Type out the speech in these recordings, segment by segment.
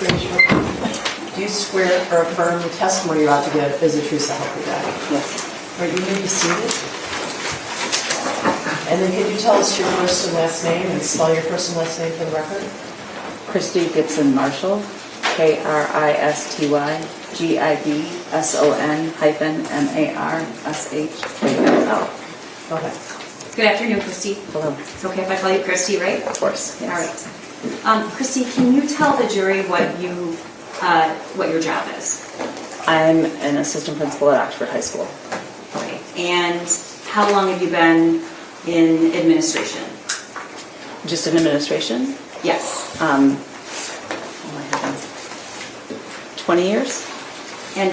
raise your hand. Do you swear or affirm the testimony you're about to give is the truth, so help you God? Yes. All right, you may be seated. And then could you tell us your first and last name and spell your first and last name for the record? Kristy Gibson-Marshall, KRISTYGIBSON-MARSHALL. Go ahead. Good afternoon, Kristy. Hello. It's okay if I call you Kristy, right? Of course. Yes. All right. Kristy, can you tell the jury what your job is? I'm an assistant principal at Oxford High School. Okay. And how long have you been in administration? Just in administration? Yes. Oh my heavens. 20 years? And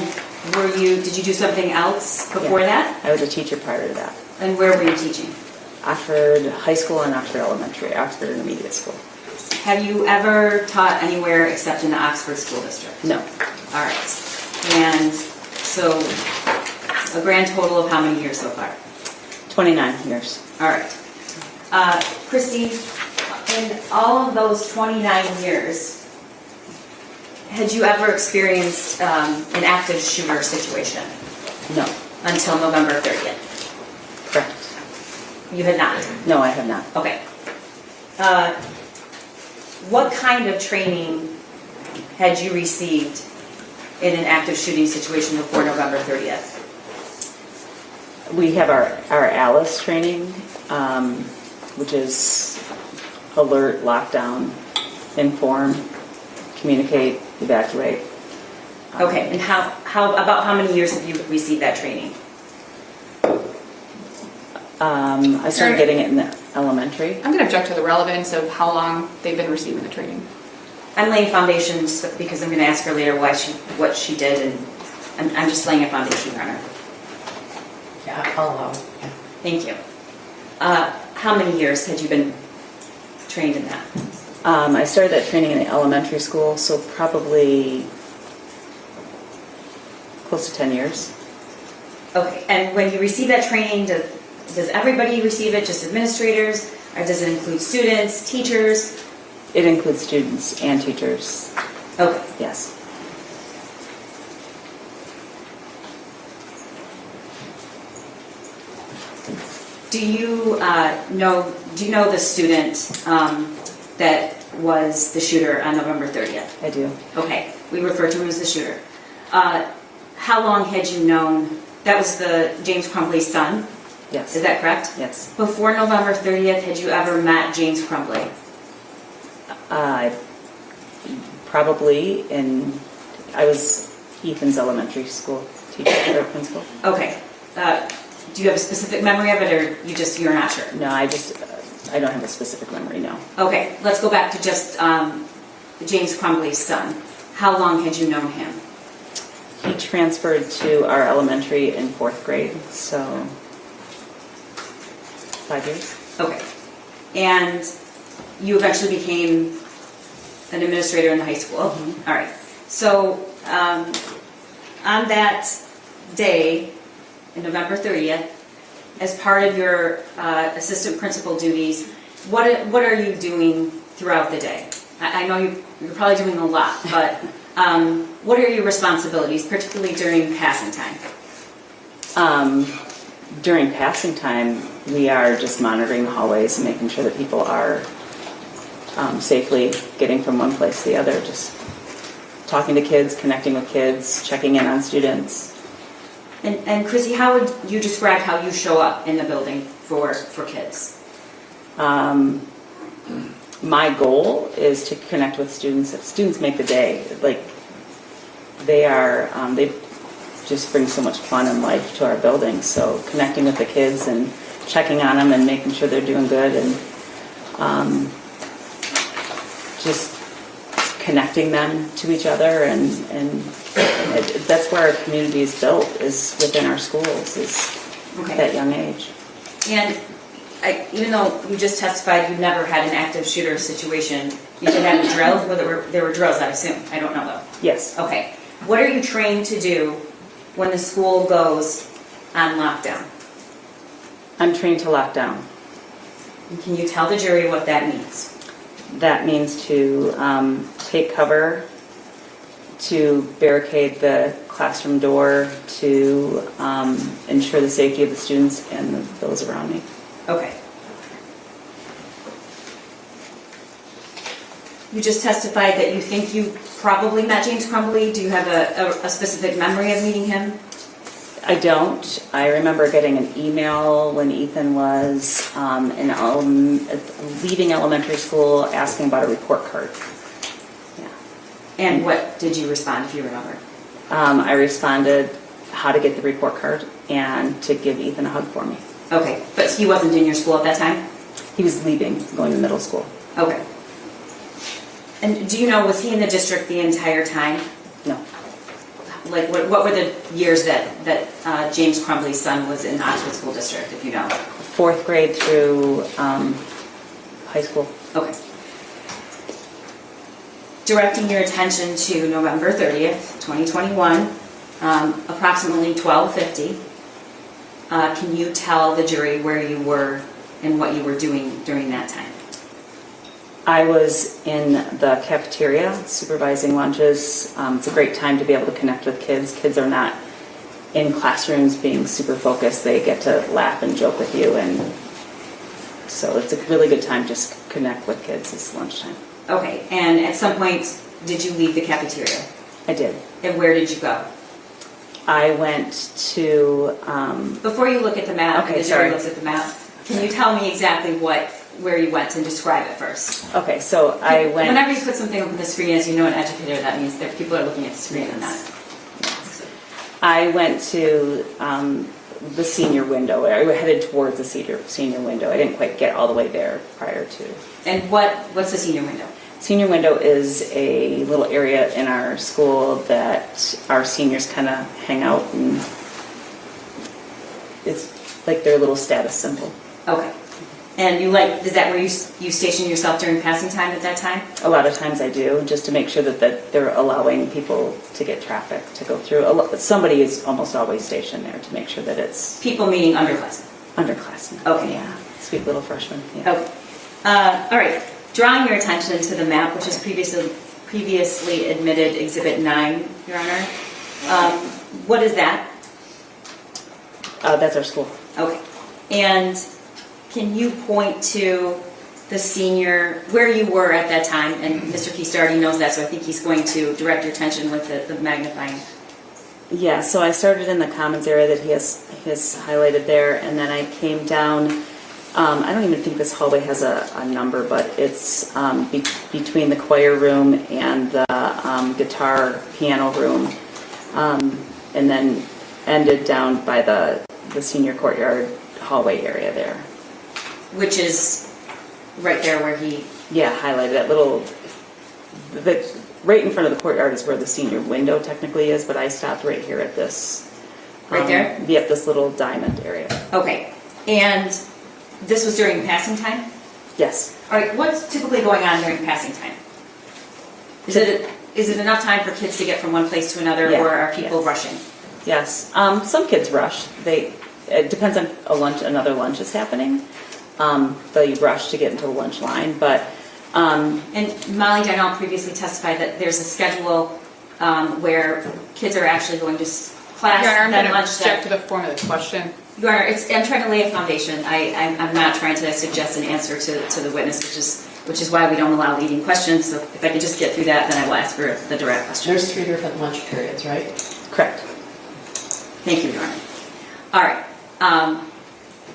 did you do something else before that? I was a teacher prior to that. And where were you teaching? Oxford High School and Oxford Elementary, Oxford Intermediate School. Have you ever taught anywhere except in the Oxford School District? No. All right. And so a grand total of how many years so far? 29 years. All right. Kristy, in all of those 29 years, had you ever experienced an active shooter situation? No. Until November 30th? Correct. You had not? No, I have not. Okay. What kind of training had you received in an active shooting situation before November 30th? We have our ALICE training, which is alert, lockdown, inform, communicate, evacuate. Okay, and about how many years have you received that training? I started getting it in the elementary. I'm going to object to the relevance of how long they've been receiving the training. I'm laying foundations because I'm going to ask her later what she did, and I'm just laying a foundation on her. Yeah, I'll allow it. Thank you. How many years had you been trained in that? I started that training in the elementary school, so probably close to 10 years. Okay, and when you receive that training, does everybody receive it, just administrators, or does it include students, teachers? It includes students and teachers. Okay. Yes. Do you know the student that was the shooter on November 30th? I do. Okay, we refer to him as the shooter. How long had you known? That was the James Crumbley's son? Yes. Is that correct? Yes. Before November 30th, had you ever met James Crumbley? Probably I was Ethan's elementary school teacher or principal. Okay. Do you have a specific memory of it, or you're not sure? No, I don't have a specific memory, no. Okay, let's go back to just James Crumbley's son. How long had you known him? He transferred to our elementary in 4th grade, so 5 years. Okay. And you eventually became an administrator in the high school? Mm-hmm. All right. So on that day, in November 30th, as part of your assistant principal duties, what are you doing throughout the day? I know you're probably doing a lot, but what are your responsibilities, particularly during passing time? During passing time, we are just monitoring the hallways and making sure that people are safely getting from one place to the other, just talking to kids, connecting with kids, checking in on students. And Kristy, how would you describe how you show up in the building for kids? My goal is to connect with students. Students make the day. Like, they just bring so much fun and life to our building. So connecting with the kids and checking on them and making sure they're doing good, and just connecting them to each other, and that's where our community is built, is within our schools, is Okay. at that young age. And even though you just testified you never had an active shooter situation, you did have a drill? Well, there were drills, I assume. I don't know, though. Yes. Okay. What are you trained to do when the school goes on lockdown? I'm trained to lock down. And can you tell the jury what that means? That means to take cover to barricade the classroom door to ensure the safety of the students and those around me. Okay. You just testified that you think you probably met James Crumbley. Do you have a specific memory of meeting him? I don't. I remember getting an email when Ethan was leaving elementary school asking about a report card. Yeah. And what did you respond, if you remember? I responded how to get the report card and to give Ethan a hug for me. Okay, but he wasn't in your school at that time? He was leaving, going to middle school. Okay. And do you know, was he in the district the entire time? No. Like, what were the years that James Crumbley's son was in Oxford School District, if you know? 4th grade through high school. Okay. Directing your attention to November 30th, 2021, approximately 12:50, can you tell the jury where you were and what you were doing during that time? I was in the cafeteria supervising lunches. It's a great time to be able to connect with kids. Kids are not in classrooms being super focused. They get to laugh and joke with you, and so it's a really good time just to connect with kids. It's lunchtime. Okay, and at some point, did you leave the cafeteria? I did. And where did you go? I went to... Before you look at the map, Okay, the jury sorry. looks at the map, can you tell me exactly where you went and describe it first? Okay, so I went... Whenever you put something up on the screen, as you know, an educator, that means that people are looking at the screen and not. I went to the senior window. I headed towards the senior window. I didn't quite get all the way there prior to. And what's the senior window? Senior window is a little area in our school that our seniors kind of hang out, and it's like their little status symbol. Okay. And is that where you station yourself during passing time at that time? A lot of times I do, just to make sure that they're allowing people to get traffic to go through. Somebody is almost always stationed there to make sure that it's... People meaning underclassmen? Underclassmen. Okay. Yeah, sweet little freshmen. Yeah. Okay. All right. Drawing your attention to the map, which was previously admitted Exhibit 9, Your Honor. What is that? That's our school. Okay. And can you point to the senior, where you were at that time? And Mr. Keister already knows that, so I think he's going to direct your attention with the magnifying. Yeah, so I started in the commons area that he has highlighted there, and then I came down. I don't even think this hallway has a number, but it's between the choir room and the guitar piano room, and then ended down by the senior courtyard hallway area there. Which is right there where he... Yeah, highlighted that little... right in front of the courtyard is where the senior window technically is, but I stopped right here at this... Right there? Yep, this little diamond area. Okay. And this was during passing time? Yes. All right, what's typically going on during passing time? Is it enough time for kids to get from one place to another, Yeah, or are people yes. rushing? Yes. Some kids rush. It depends on another lunch is happening. They rush to get into the lunch line, but... And Molly Darnell previously testified that there's a schedule where kids are actually going to class, Your Honor, I'm then going to lunch. object to the form of the question. Your Honor, I'm trying to lay a foundation. I'm not trying to suggest an answer to the witness, which is why we don't allow leading questions. So if I can just get through that, then I will ask for the direct question. There's 3 different lunch periods, right? Correct. Thank you, Your Honor. All right.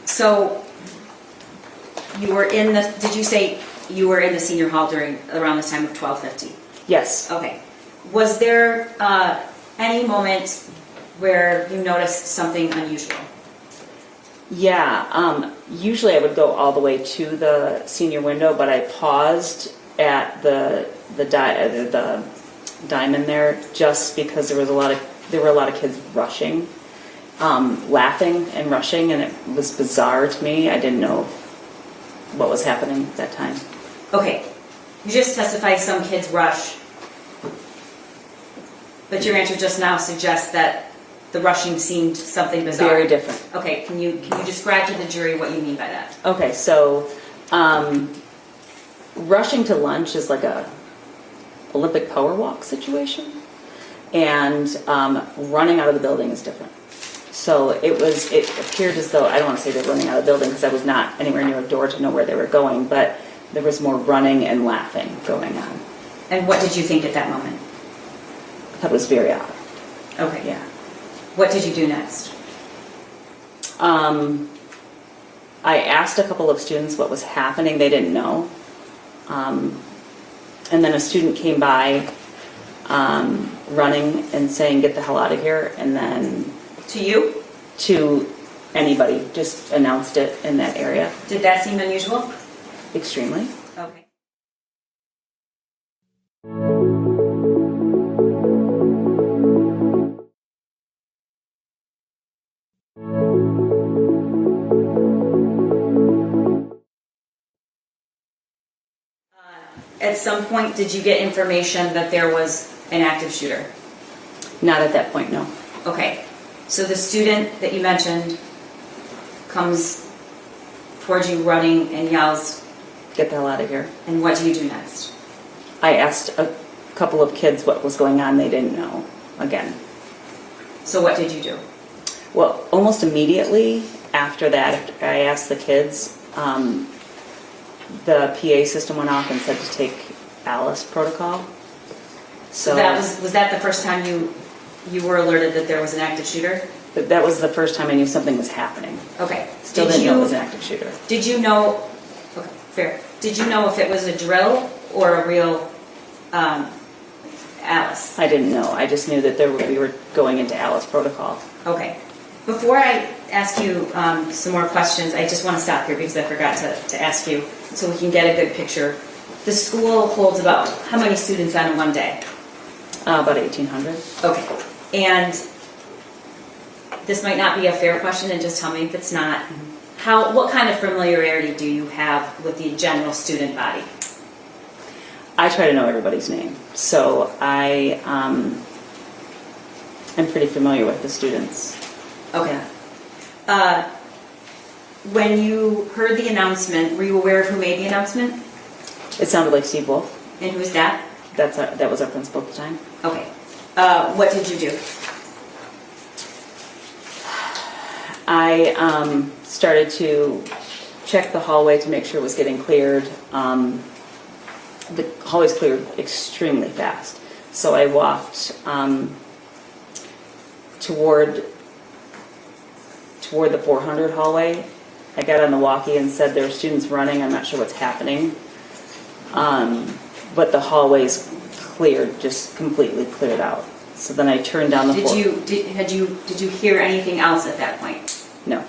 So you were did you say you were in the senior hall around this time of 12:50? Yes. Okay. Was there any moment where you noticed something unusual? Yeah. Usually I would go all the way to the senior window, but I paused at the diamond there just because there were a lot of kids rushing, laughing and rushing, and it was bizarre to me. I didn't know what was happening at that time. Okay. You just testified some kids rush, but your answer just now suggests that the rushing seemed something bizarre. Very different. Okay, can you describe to the jury what you mean by that? Okay, so rushing to lunch is like a Olympic power walk situation. And running out of the building is different. So it appeared as though, I don't want to say they're running out of the building because I was not anywhere near a door to know where they were going, but there was more running and laughing going on. And what did you think at that moment? I thought it was very odd. Okay. Yeah. What did you do next? I asked a couple of students what was happening. They didn't know. And then a student came by running and saying, "Get the hell out of here." And then To you? to anybody, just announced it in that area. Did that seem unusual? Extremely. Okay. At some point, did you get information that there was an active shooter? Not at that point, no. Okay, so the student that you mentioned comes towards you running and yells, Get the hell out of here. and what do you do next? I asked a couple of kids what was going on. They didn't know, again. So what did you do? Well, almost immediately after that, I asked the kids, the PA system went off and said to take Alice protocol. So that was that the first time you were alerted that there was an active shooter? That was the first time I knew something was happening. Okay. Still didn't know it was an active shooter. Did you know, okay, fair. Did you know if it was a drill or a real Alice? I didn't know. I just knew that we were going into Alice protocol. Okay. Before I ask you some more questions, I just want to stop here because I forgot to ask you so we can get a good picture. The school holds about how many students on one day? About 1,800. Okay. And this might not be a fair question, and just tell me if it's not. What kind of familiarity do you have with the general student body? I try to know everybody's name. So I'm pretty familiar with the students. Okay. When you heard the announcement, were you aware of who made the announcement? It sounded like Steve Wolf. And who was that? That was our principal at the time. Okay. What did you do? I started to check the hallway to make sure it was getting cleared. The hallway's cleared extremely fast. So I walked toward the 400 hallway. I got on the walkie and said there are students running. I'm not sure what's happening. But the hallway's cleared, just completely cleared out. So then I turned down the floor. Did you hear anything else at that point? No.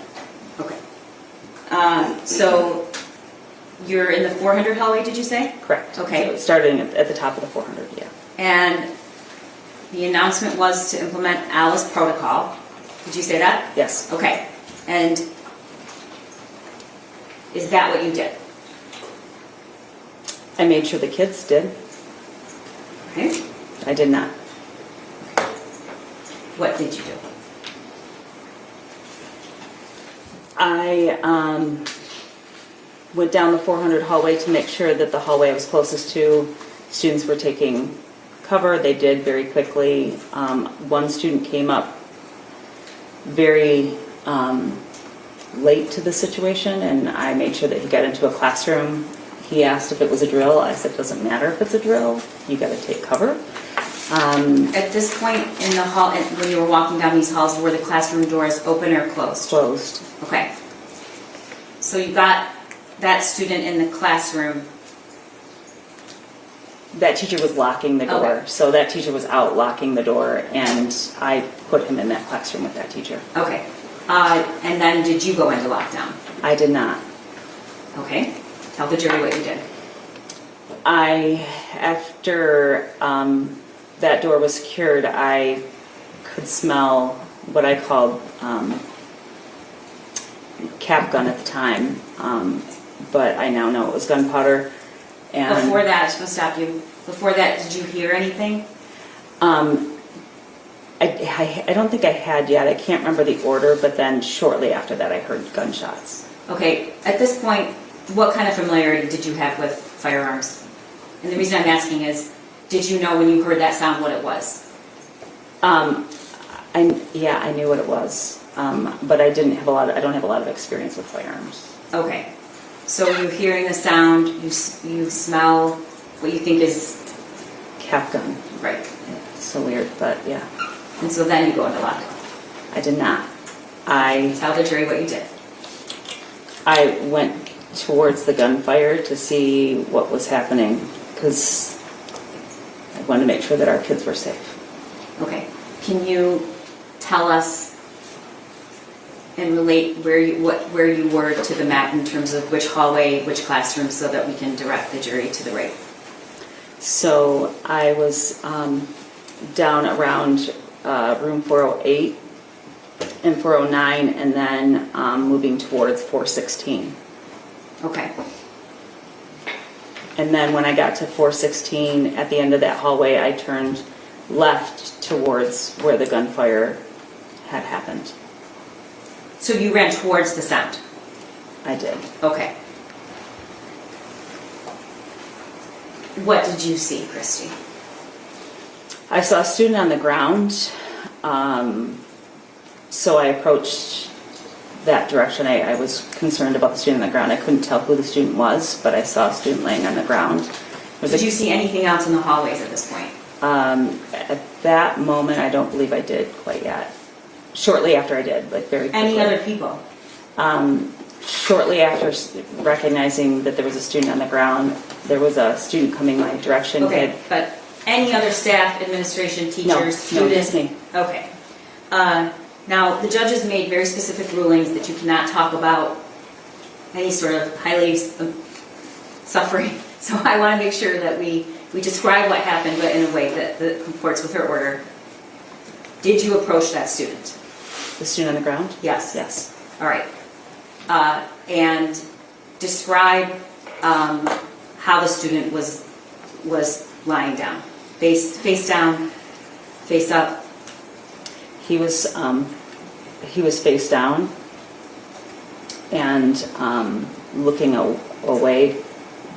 Okay. So you're in the 400 hallway, did you say? Correct. Okay. So starting at the top of the 400, yeah. And the announcement was to implement Alice protocol. Did you say that? Yes. Okay. And is that what you did? I made sure the kids did. Okay. I did not. What did you do? I went down the 400 hallway to make sure that the hallway I was closest to, students were taking cover. They did very quickly. One student came up very late to the situation, and I made sure that he got into a classroom. He asked if it was a drill. I said, it doesn't matter if it's a drill. You got to take cover. At this point in the hall, when you were walking down these halls, were the classroom doors open or closed? Closed. Okay. So you got that student in the classroom. That teacher was locking the door. Okay. So that teacher was out locking the door, and I put him in that classroom with that teacher. Okay. And then did you go into lockdown? I did not. Okay. Tell the jury what you did. After that door was secured, I could smell what I called cap gun at the time, but I now know it was gunpowder. And Before that, I just want to stop you. Before that, did you hear anything? I don't think I had yet. I can't remember the order, but then shortly after that, I heard gunshots. Okay. At this point, what kind of familiarity did you have with firearms? And the reason I'm asking is, did you know when you heard that sound what it was? I knew what it was, but I don't have a lot of experience with firearms. Okay. So you're hearing the sound, you smell what you think is Cap gun. right. It's so weird, but yeah. And so then you go into lockup. I did not. I Tell the jury what you did. went towards the gunfire to see what was happening because I wanted to make sure that our kids were safe. Okay. Can you tell us and relate where you were to the map in terms of which hallway, which classroom, so that we can direct the jury to the right? So I was down around room 408 and 409, and then moving towards 416. Okay. And then when I got to 416, at the end of that hallway, I turned left towards where the gunfire had happened. So you ran towards the sound? I did. Okay. What did you see, Kristy? I saw a student on the ground, so I approached that direction. I was concerned about the student on the ground. I couldn't tell who the student was, but I saw a student laying on the ground. Did you see anything else in the hallways at this point? At that moment, I don't believe I did quite yet. Shortly after I did, like very quickly. Any other people? Shortly after recognizing that there was a student on the ground, there was a student coming my direction. Okay, but any other staff, administration, teachers, No, students? just me. Okay. Now, the judges made very specific rulings that you cannot talk about any sort of highly suffering. So I want to make sure that we describe what happened, but in a way that comports with her order. Did you approach that student? The student on the ground? Yes. Yes. All right. And describe how the student was lying down. Face down, face up. He was face down and looking away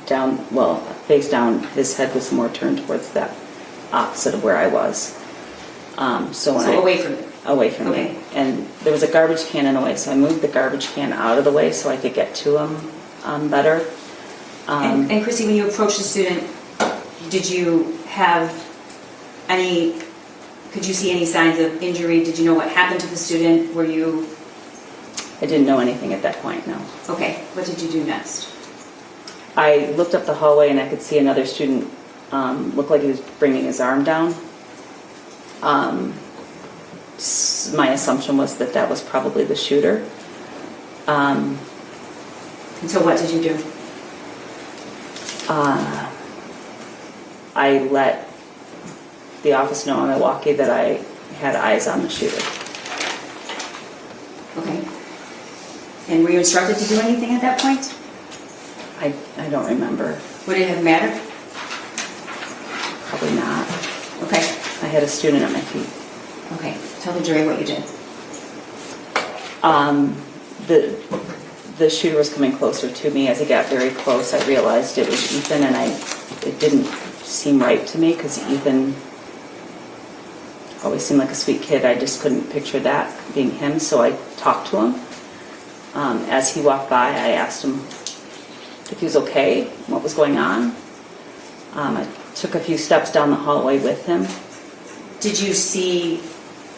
down. Well, face down. His head was more turned towards that opposite of where I was. So Away from you. Away from Okay. me. And there was a garbage can in the way, so I moved the garbage can out of the way so I could get to him better. And Kristy, when you approached the student, did you have could you see any signs of injury? Did you know what happened to the student? Were you... I didn't know anything at that point, no. Okay, what did you do next? I looked up the hallway and I could see another student look like he was bringing his arm down. My assumption was that was probably the shooter. And so what did you do? I let the office know on my walkie that I had eyes on the shooter. Okay. And were you instructed to do anything at that point? I don't remember. Would it have mattered? Probably not. Okay. I had a student at my feet. Okay. Tell the jury what you did. The shooter was coming closer to me. As he got very close, I realized it was Ethan, and it didn't seem right to me because Ethan always seemed like a sweet kid. I just couldn't picture that being him, so I talked to him. As he walked by, I asked him if he was okay, what was going on. I took a few steps down the hallway with him. Did you see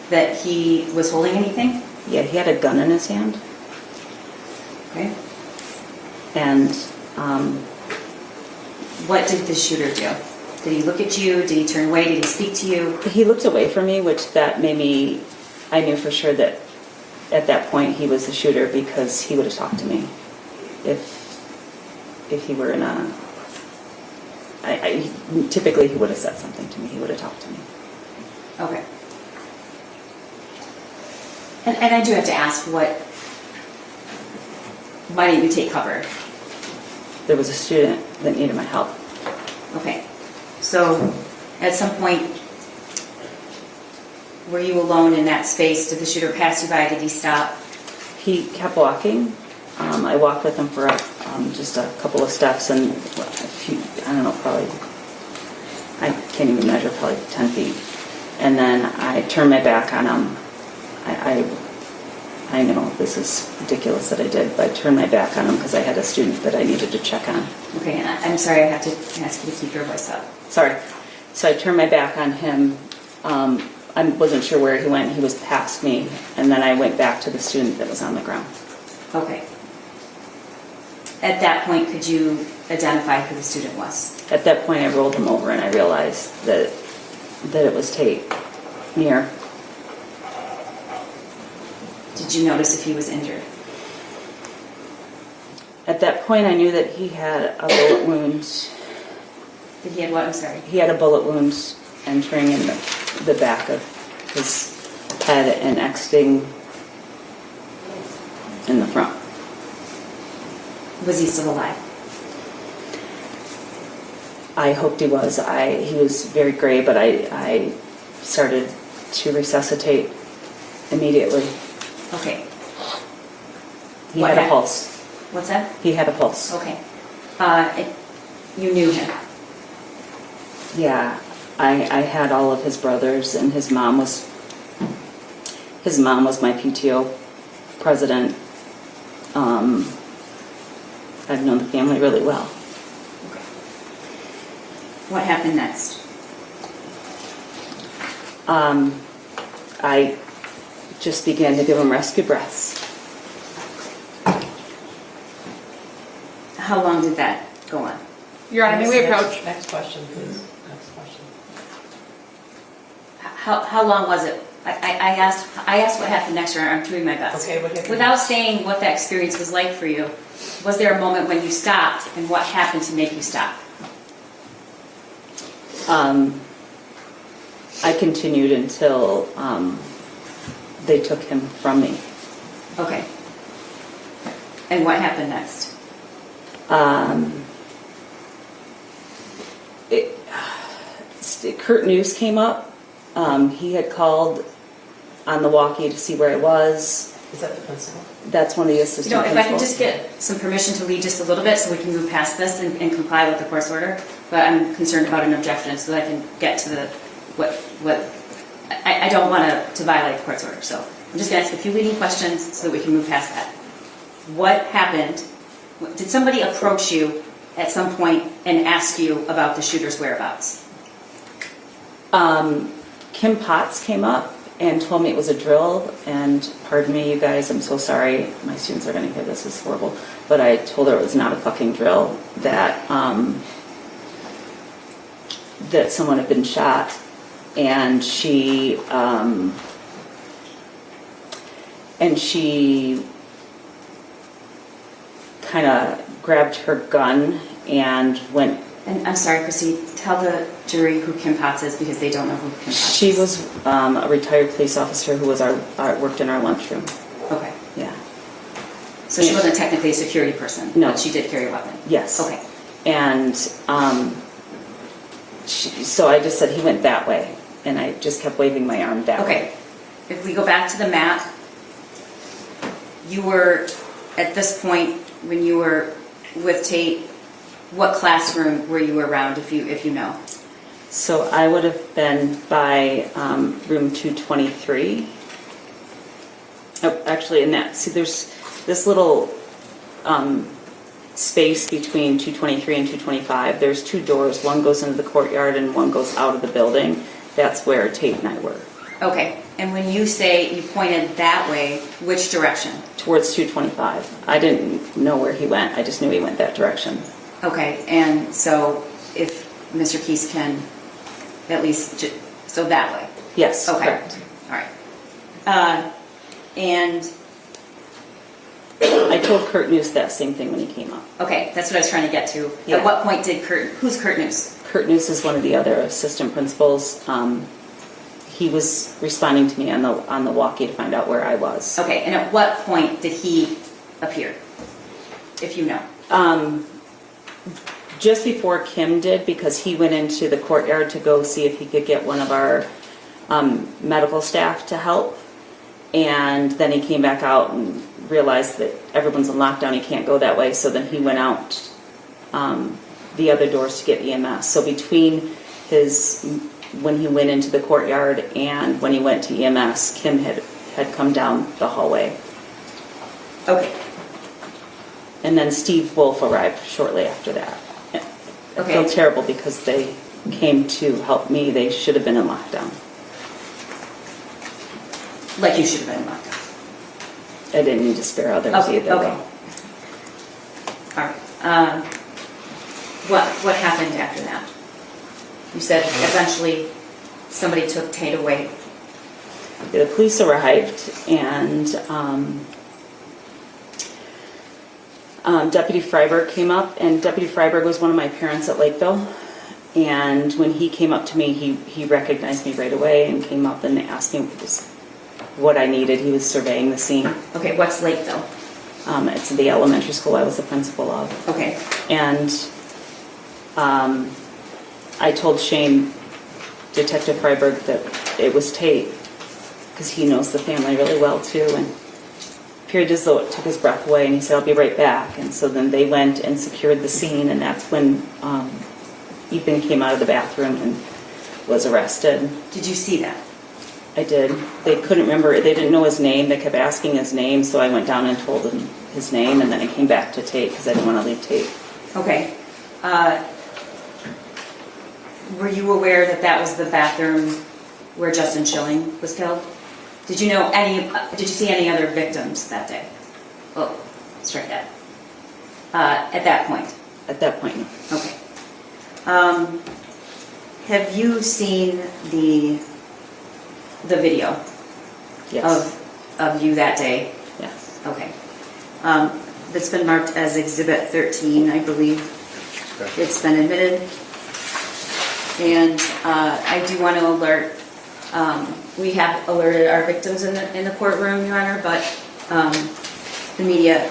that he was holding anything? Yeah, he had a gun in his hand. Okay. And what did the shooter do? Did he look at you? Did he turn away? Did he speak to you? he looked away from me, which that made me, I knew for sure that at that point he was the shooter because he would have talked to me. If he were in a, typically he would have said something to me. He would have talked to me. Okay. And I do have to ask, why didn't you take cover? There was a student that needed my help. Okay. So at some point, were you alone in that space? Did the shooter pass you by? Did he stop? He kept walking. I walked with him for just a couple of steps and a few, I don't know, probably, I can't even measure, probably 10 feet. And then I turned my back on him. I know this is ridiculous that I did, but I turned my back on him because I had a student that I needed to check on. Okay, and I'm sorry, I have to ask you to keep your voice up. Sorry. So I turned my back on him. I wasn't sure where he went. He was past me. And then I went back to the student that was on the ground. Okay. At that point, could you identify who the student was? At that point, I rolled him over and I realized that it was Tate Near. Did you notice if he was injured? At that point, I knew that he had a bullet wound. Did he have what? I'm sorry. He had a bullet wound entering in the back of his head and exiting in the front. Was he still alive? I hoped he was. He was very gray, but I started to resuscitate immediately. Okay. He What had a happened? pulse. What's that? He had a pulse. Okay. You knew him? Yeah, I had all of his brothers, and his mom was my PTO president. I've known the family really well. Okay. What happened next? I just began to give him rescue breaths. How long did that go on? Your Honor, may we approach? Next question, please. Next question. How long was it? I asked what happened next, Your Honor. I'm doing my best. Okay, what happened Without next? saying what that experience was like for you, was there a moment when you stopped, and what happened to make you stop? I continued until they took him from me. Okay. And what happened next? Kurt News came up. He had called on the walkie to see where I was. Is that the principal? That's one of the assistant If I can principals. just get some permission to lead just a little bit so we can move past this and comply with the course order, but I'm concerned about an objection so that I can get to the, I don't want to violate the court's order, so I'm just going to ask a few leading questions so that we can move past that. What happened? Did somebody approach you at some point and ask you about the shooter's whereabouts? Kim Potts came up and told me it was a drill, and pardon me, you guys, I'm so sorry. My students are going to hear this, it's horrible. But I told her it was not a fucking drill, that that someone had been shot, and she kind of grabbed her gun and went. And I'm sorry, Kristy, tell the jury who Kim Potts is because they don't know who Kim Potts is. She was a retired police officer who was worked in our lunchroom. Okay. Yeah. So she wasn't technically a security person? No. But she did carry a weapon? Yes. Okay. And so I just said he went that way, and I just kept waving my arm that way. Okay. If we go back to the map, you were, at this point, when you were with Tate, what classroom were you around, if you know? So I would have been by room 223. Oh, actually, in that, see, there's this little space between 223 and 225. There's two doors. One goes into the courtyard and one goes out of the building. That's where Tate and I were. Okay. And when you say you pointed that way, which direction? Towards 225. I didn't know where he went. I just knew he went that direction. Okay. And so if Mr. Keese can at least, so that way? Yes, Okay. correct. All right. And I told Kurt News that same thing when he came up. okay, that's what I was trying to get to. Yeah. At what point did who's Kurt News? Kurt News is one of the other assistant principals. He was responding to me on the walkie to find out where I was. Okay, and at what point did he appear, if you know? Just before Kim did, because he went into the courtyard to go see if he could get one of our medical staff to help. And then he came back out and realized that everyone's in lockdown, he can't go that way. So then he went out the other doors to get EMS. So between his when he went into the courtyard and when he went to EMS, Kim had come down the hallway. Okay, And then Steve Wolf arrived shortly after that. I Okay. feel terrible because they came to help me. They should have been in lockdown. like you should have been locked up. I didn't need to spare others Okay, either. okay. All right. What happened after that? You said eventually somebody took Tate away. The police arrived, and Deputy Freiberg came up, and Deputy Freiberg was one of my parents at Lakeville. And when he came up to me, he recognized me right away and came up and asked me what I needed. He was surveying the scene. Okay, what's Lakeville? It's the elementary school I was the principal of. Okay, And I told Shane, Detective Freiberg, that it was Tate, because he knows the family really well too, and appeared as though it took his breath away, and he said, I'll be right back. And so then they went and secured the scene, and that's when Ethan came out of the bathroom and was arrested. did you see that? I did. They couldn't remember, they didn't know his name, they kept asking his name, so I went down and told them his name, and then I came back to Tate, because I didn't want to leave Tate. Okay. Were you aware that that was the bathroom where Justin Schilling was killed? Did you know did you see any other victims that day? Oh, strike that. At that point? At that point, no. Okay. Have you seen the video Yes. of you that day? Yes. Okay. That's been marked as Exhibit 13, I believe. It's been admitted. And I do want to alert, we have alerted our victims in the courtroom, Your Honor, but the media...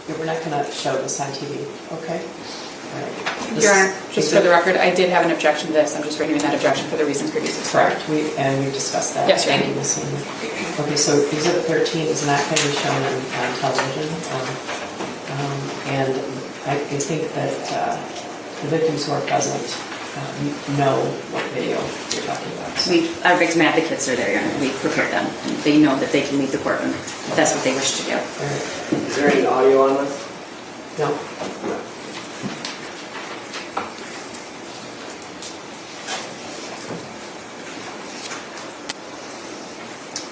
We're not going to show this on TV, okay? All right. Your Honor, just for the record, I did have an objection to this. I'm just renewing that objection for the reasons previously Correct, described. we discussed that. Yes, Your Honor. in the scene. Okay, so Exhibit 13 is not going to be shown on television. And I think that the victims who are present know what video you're talking about. So. Our victim advocates are there, Your Honor. We prepared them. They know that they can leave the courtroom if that's what they wish to do. All right. Is there any audio on this? No.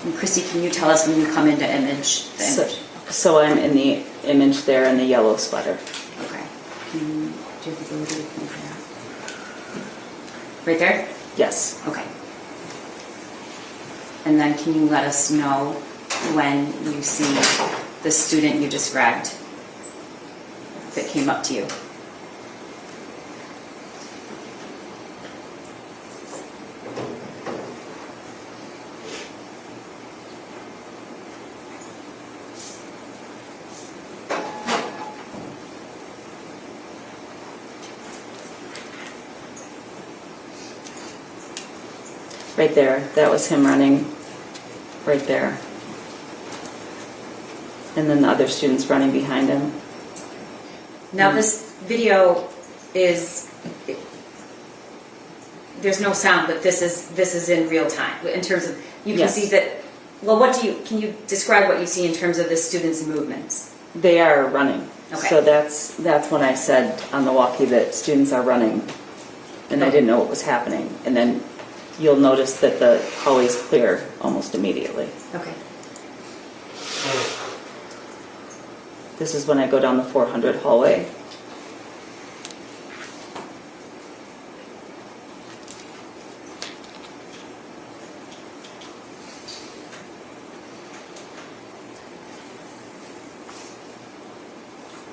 And Kristy, can you tell us when you come into image? The image? So I'm in the image there in the yellow sweater. Okay. Do you have the ability to move that? Right there? Yes. Okay. And then can you let us know when you see the student you described that came up to you? Right there. That was him running right there. And then the other students running behind him. Now this video is, there's no sound, but this is in real time in terms of, you can Yes. see that, well, can you describe what you see in terms of the students' movements? They are running. Okay. So that's when I said on the walkie that students are running, and I didn't know what was happening. And then you'll notice that the hallway is clear almost immediately. Okay. This is when I go down the 400 hallway.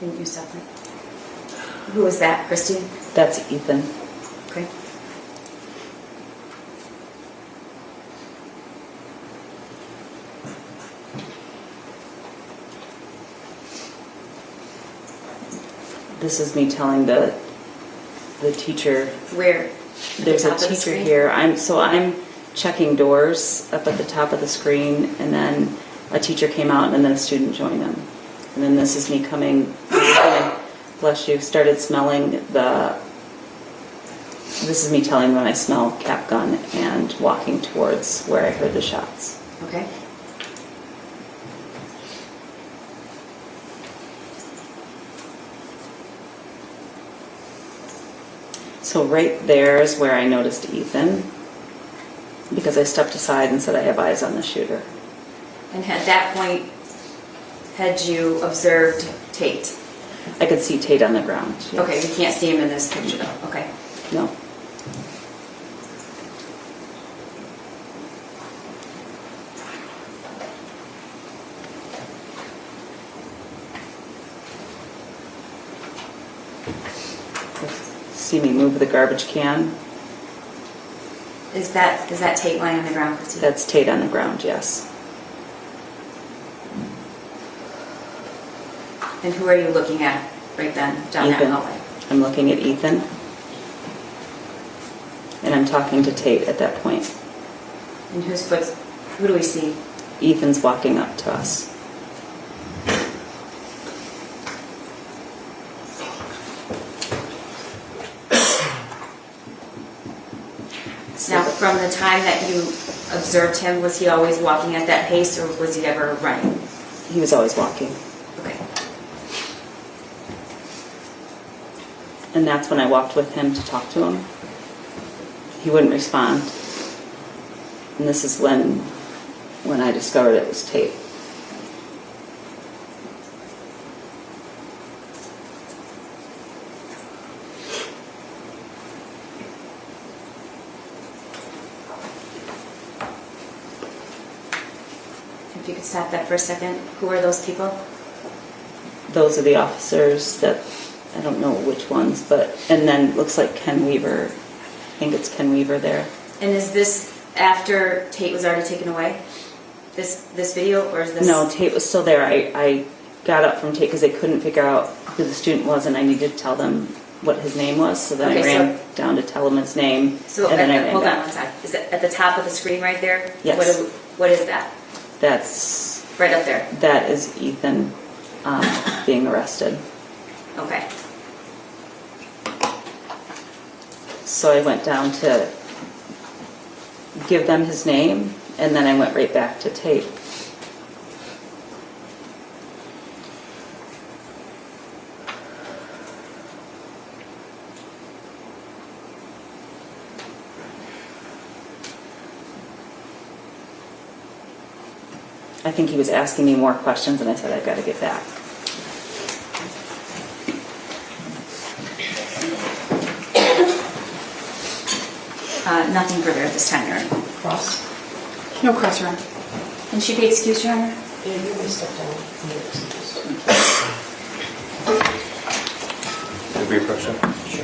Didn't you stop it? Who was that, Kristy? That's Ethan. Okay. This is me telling the teacher. Where? There's At a the top of the teacher screen? here. I'm checking doors up at the top of the screen, and then a teacher came out, and then a student joined them. And then this is me coming, bless you, started smelling the This is me telling when I smell cap gun and walking towards where I heard the shots. Okay. So right there is where I noticed Ethan, because I stepped aside and said I have eyes on the shooter. And at that point, had you observed Tate? I could see Tate on the ground. Yes. Okay, you can't see him in this picture though, okay. No. See me move the garbage can? Is that Tate lying on the ground, Kristy? That's Tate on the ground, yes. And who are you looking at right then, down that Ethan. hallway? I'm looking at Ethan. And I'm talking to Tate at that point. And who do we see? Ethan's walking up to us. Now, from the time that you observed him, was he always walking at that pace or was he ever running? He was always walking. Okay. And that's when I walked with him to talk to him. He wouldn't respond. And this is when I discovered it was Tate. If you could stop that for a second. Who are those people? Those are the officers that, I don't know which ones, and then looks like Ken Weaver. I think it's Ken Weaver there. And is this after Tate was already taken away? This video, or is this? No, Tate was still there. I got up from Tate because they couldn't figure out who the student was, and I needed to tell them what his name was. So then I ran down to tell him his name. So and then I ran hold on back. one second. Is it at the top of the screen right there? Yes. What is that? That's Right up there. that is Ethan being arrested. Okay. So I went down to give them his name, and then I went right back to Tate. I think he was asking me more questions, and I said, I've got to get back. Nothing further at this time, Your Honor. Cross? No cross, Your Honor. Can she be excused, Your Honor? Yeah, you may step down. Did we approach him? Sure.